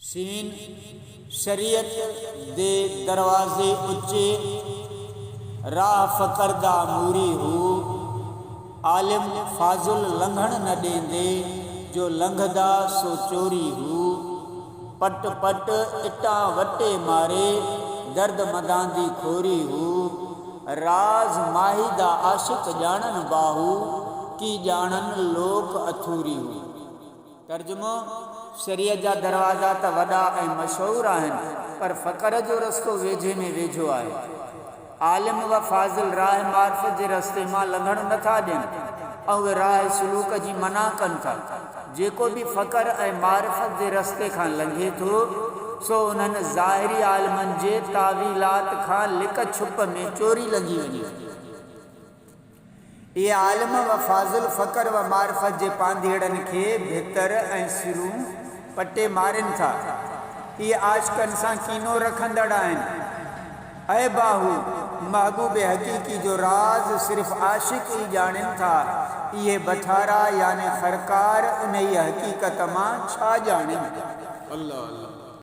Scene शरीयत दे दरवाजे उच्चे राह फकरदा मूरी हू आलिम फाजुल लंघण न देंदे जो लंघदा सो चोरी हू पट पट इटा वटे मारे दर्द मदांदी खोरी हू राज माहिदा आशिक जानन बाहू की जानन लोक अथूरी हू। तर्जुमो शरीयत जा दरवाज़ा त वॾा ऐं मशहूर आहिनि पर फ़क़र जो रस्तो वेझे में वेझो आहे। आलिम व फाज़िल राह मार्फत जे रस्ते मां लंघण नथा ॾियनि ऐं उहे राह सलूक जी मना कनि था। जेको बि फ़क़र ऐं मारिफत जे रस्ते खां लंघे थो सो उन्हनि ज़ाहिरी आलिमनि जे तावीलात खां लिक छुप में चोरी लंघी वञे। ये आलिम व फाज़िल फ़क़र व मारिफत जे पांधेड़नि खे भितर ऐं सिरूं पटे मारनि था। ये आशिकनि सां कीनो रखंदड़ आहिनि। ऐ बाहू महबूबे हक़ीक़ी जो राज सिर्फ़ आशिक ई ॼाणनि था। इहे बठारा याने ख़रकार उन ई हक़ीक़त मां छा ॼाणनि। अल्लाह अल्लाह।